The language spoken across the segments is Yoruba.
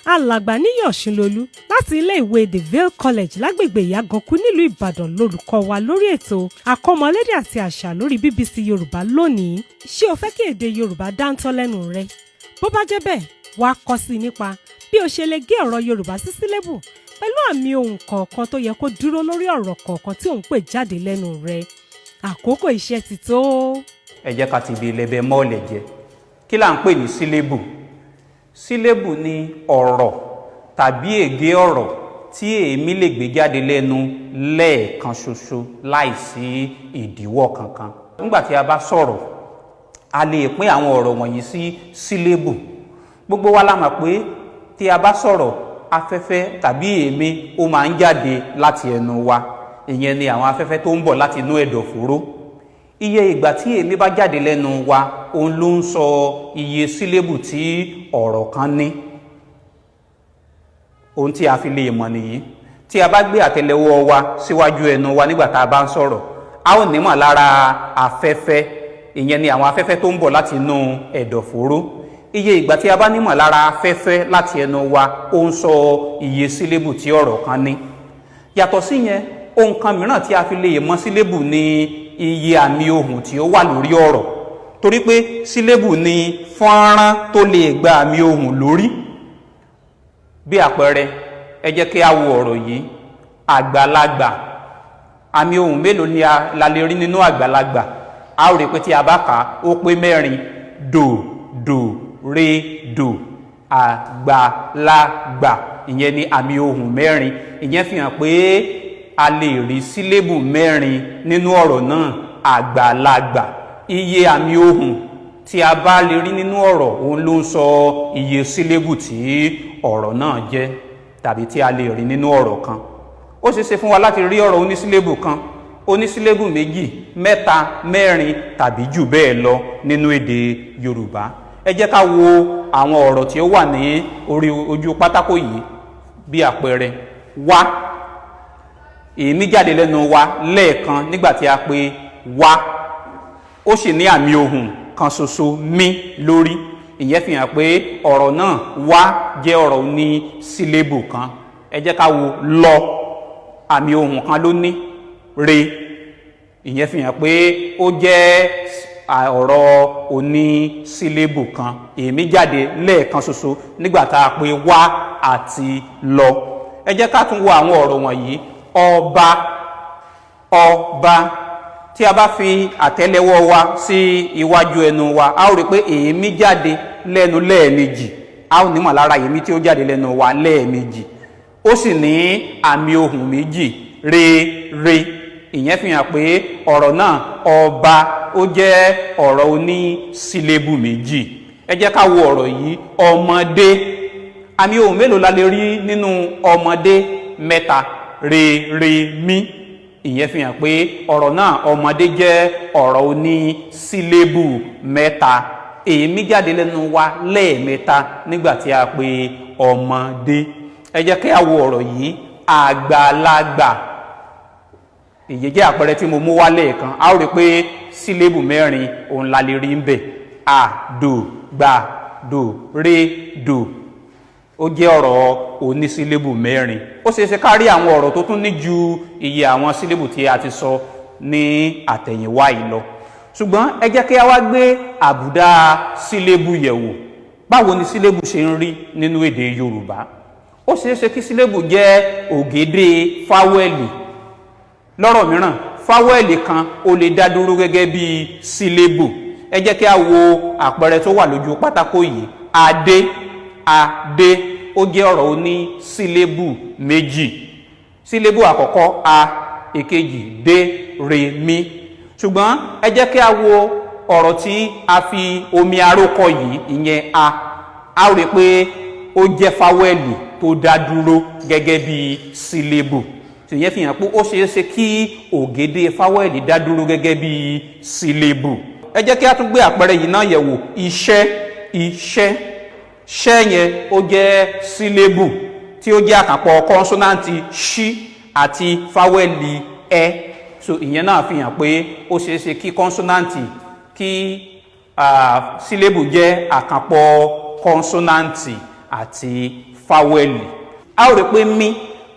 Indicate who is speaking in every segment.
Speaker 1: alàgbà níyì ọ̀ṣunlólú láti ilé ìwé the Vale College lágbègbè ìyàgànkù nílùú ìbàdàn lolùkọ́ wa lórí ètò àkọ́mọlédè àti àṣà lórí BBC yorùbá lónìí. ṣé o fẹ́ kí èdè yorùbá dáńtọ́ lẹ́nu rẹ? bó bá jẹ́ bẹ́ẹ̀ wá kọ́ sí nípa bí o ṣe lè gé ọ̀rọ̀ yorùbá sí sílébù pẹ̀lú àmì ohùn kọ̀ọ̀kan tó yẹ kó dúró lórí ọ̀rọ̀ kọ̀ọ̀kan tí ò ń pè jáde lẹ́nu rẹ. àkókò iṣẹ́ ti tó.
Speaker 2: ẹ jẹ́ ká ti ibi ẹlẹ́bẹ̀ mọ́ọ̀lẹ̀ jẹ. kí là ń pè ní sílébù? sílébù ni ọ̀rọ̀ tàbí ègé ọ̀rọ̀ tí èémí lè gbé jáde lẹ́nu lẹ́ẹ̀kan ṣoṣo láìsí ìdíwọ́ kankan. nígbà tí a bá sọ̀rọ̀ a lè pín àwọn ọ̀rọ̀ wọ̀nyí sí sílébù. gbogbo wa la mọ̀ pé tí a bá sọ̀rọ̀ afẹ́fẹ́ tàbí èémí ó máa ń jáde láti ẹnu wa. ìyẹn ni àwọn afẹ́fẹ́ tó ń bọ̀ láti inú ẹ̀dọ̀fóró. iye ìgbà tí èémí bá jáde lẹ́nu wa òun ló ń sọ iye sílébù tí ọ̀rọ̀ kan ní. ohun tí a fi lè mọ̀ nìyí. tí a bá gbé àtẹ́lẹwọ́ wa síwájú ẹnu wa nígbà tá a bá ń sọ̀rọ̀ a ó nímọ̀ lára afẹ́fẹ́. ìyẹn ni àwọn afẹ́fẹ́ tó ń bọ̀ láti inú ẹ̀dọ̀fóró. iye ìgbà tí a bá nímọ̀ lára afẹ́fẹ́ láti ẹnu wa ó ń sọ iye sílébù tí ọ̀rọ̀ kan ní. yàtọ̀ sí yẹn ohun kan mìíràn tí a fi lè mọ̀ sílébù ni iye àmì ohùn tí ó wà lórí ọ̀rọ̀. torí pé sílébù ni fọ́nrán tó lè gba àmì ohùn lórí. bí àpẹẹrẹ ẹ jẹ́ kí a wo ọ̀rọ̀ yìí àgbàlagbà. àmì ohùn mélòó ni la lè rí nínú àgbàlagbà? a ó rí pé tí a bá kà á ó pé mẹ́rin: dò dò re dò àgbàlagbà. ìyẹn ni àmì ohùn mẹ́rin. ìyẹn fi hàn pé a lè rí sílébù mẹ́rin nínú ọ̀rọ̀ náà àgbàlagbà. iye àmì ohùn tí a bá lè rí nínú ọ̀rọ̀ òun ló ń sọ iye sílébù tí ọ̀rọ̀ náà jẹ́ tàbí tí a lè rí nínú ọ̀rọ̀ kan. ó ṣeé ṣe fún wa láti rí ọ̀rọ̀ onísílébù kan, onísílébù méjì, mẹ́ta, mẹ́rin tàbí jù bẹ́ẹ̀ lọ nínú èdè yorùbá. ẹ jẹ́ ká wo àwọn ọ̀rọ̀ tí ó wà ní orí ojú pátákó yìí. bí àpẹẹrẹ wá. èémí jáde lẹ́nu wa lẹ́ẹ̀kan nígbà tí a pè wá. ó sì ní àmì ohùn kan ṣoṣo mí lórí. ìyẹn fi hàn pé ọ̀rọ̀ náà wá jẹ́ ọ̀rọ̀ ní sílébù kan. ẹ jẹ́ ká wo lọ. àmì ohùn kan ló ní. re. ìyẹn fi hàn pé ó jẹ́ ọ̀rọ̀ oní sílébù kan. èémí jáde lẹ́ẹ̀kan ṣoṣo nígbà tá a pè wá àti lọ. ẹ jẹ́ ká tún wo àwọn ọ̀rọ̀ wọ̀nyí. ọba. ọba. tí a bá fi àtẹ́lẹwọ́ wa sí iwájú ẹnu wa a ó rí pé èémí jáde lẹ́nu lẹ́ẹ̀mejì. a ó nímọ̀ lára èémí tí ó jáde lẹ́nu wa lẹ́ẹ̀mejì. ó sì ní àmì ohùn méjì: re re. ìyẹn fi hàn pé ọ̀rọ̀ náà ọba ó jẹ́ ọ̀rọ̀ oní sílébù méjì. ẹ jẹ́ ká wo ọ̀rọ̀ yìí ọmọdé. àmì ohùn mélòó la lè rí nínú ọmọdé? mẹ́ta: re re mí. ìyẹn fi hàn pé ọ̀rọ̀ náà ọmọdé jẹ́ ọ̀rọ̀ oní sílébù mẹ́ta. èémí jáde lẹ́nu wa lẹ́ẹ̀mẹ́ta nígbà tí a pè ọmọdé. ẹ jẹ́ kí a wo ọ̀rọ̀ yìí àgbàlagbà. èyí jẹ́ àpẹẹrẹ tí mo mú wá lẹ́ẹ̀kan. a ó rí pé sílébù mẹ́rin òun la lè rí ń bẹ̀. à dò gbà dò re dò. ó jẹ́ ọ̀rọ̀ onísílébù mẹ́rin. ó ṣeé ṣe ká rí àwọn ọ̀rọ̀ tó tún ní ju iye àwọn sílébù tí a ti sọ ní àtẹ̀yìnwá yìí lọ. ṣùgbọ́n ẹ jẹ́ kí a wá gbé àbùdá sílébù yẹ̀wò. báwo ni sílébù ṣe ń rí nínú èdè yorùbá? ó ṣeé ṣe kí sílébù jẹ́ ògèdè fáwẹ́lì. lọ́rọ̀ mìíràn fáwẹ́lì kan ó lè dá dúró gẹ́gẹ́ bí sílébù. ẹ jẹ́ kí a wo àpẹẹrẹ tó wà lójú pátákó yìí. adé. adé ó jẹ́ ọ̀rọ̀ oní sílébù méjì. sílébù àkọ́kọ́ a, èkejì dé re mí. ṣùgbọ́n ẹ jẹ́ kí a wo ọ̀rọ̀ tí a fi omi arókọ yìí ìyẹn a rí pé ó jẹ́ fáwẹ́lì tó dá dúró gẹ́gẹ́ bí sílébù. ìyẹn fi hàn pé ó ṣeé ṣe kí ògèdè fáwẹ́lì dá dúró gẹ́gẹ́ bí sílébù. ẹ jẹ́ kí a tún gbé àpẹẹrẹ yìí náà yẹ̀wò. iṣẹ́. iṣẹ́. ṣẹ́ yẹn ó jẹ́ sílébù tí ó jẹ́ àkànpọ̀ kọ́nsọ́náǹtì ṣí àti fáwẹ́lì ẹ. so ìyẹn náà fi hàn pé ó ṣeé ṣe kí kọ́nsọ́náǹtì kí sílébù jẹ́ àkànpọ̀ kọ́nsọ́náǹtì àti fáwẹ́lì. a ó rí pé mí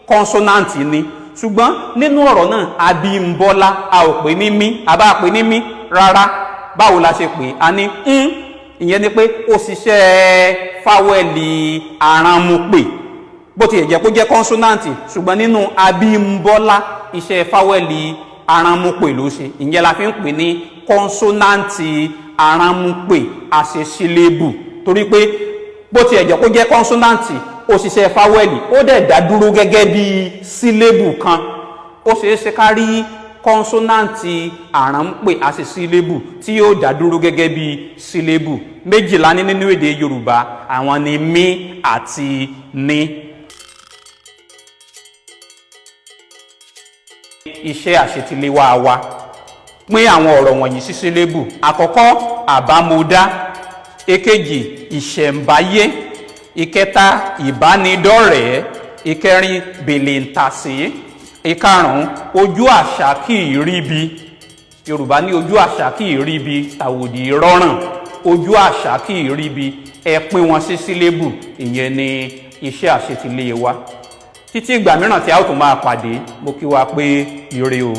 Speaker 2: kọ́nsọ́náǹtì ni, ṣùgbọ́n nínú ọ̀rọ̀ náà Abímbọ́lá a ò pè ní mí, a bá pè ní mí rárá. báwo la ṣe pè? a ní ìyẹn ni pé ó ṣiṣẹ́ fáwẹ́lì aránmúpè, bó ti jẹ́ kó jẹ́ kọ́nsọ́náǹtì, ṣùgbọ́n nínú Abímbọ́lá iṣẹ́ fáwẹ́lì aránmúpè ló ṣe. ìyẹn la fi ń pè ní kọ́nsọ́náǹtì aránmúpè àṣesílébù, torí pé bó ti jẹ́ kó jẹ́ kọ́nsọ́náǹtì ó ṣiṣẹ́ fáwẹ́lì, ó dẹ̀ dá dúró gẹ́gẹ́ bí sílébù kan. ó ṣeé ṣe ká rí kọ́nsọ́náǹtì aránmúpè àṣesílébù tí yóò dá dúró gẹ́gẹ́ bí sílébù. méjìlá ní nínú èdè Yorùbá, àwọn ni mí àti ní. iṣẹ́ àṣetiléwá wa pín àwọn ọ̀rọ̀ wọ̀nyí sí sílébù. àkọ́kọ́ àbámọ̀dá, èkejì ìṣẹ̀ǹbáyé, ìkẹta ìbánidọ́rẹ̀ẹ́, ìkẹrin bèlèǹtàsí, ìkarùn-ún ojú àṣà kì í ríbi. Yorùbá ní ojú àṣà kì í ríbi tàwòdì rọ́rùn, ojú àṣà kì í ríbi. ẹ pín wọn sí sílébù, ìyẹn ni iṣẹ́ àṣetiléwá. títí ìgbà mìíràn tí a ó tún máa pàdé, mo kí wa pé ire o.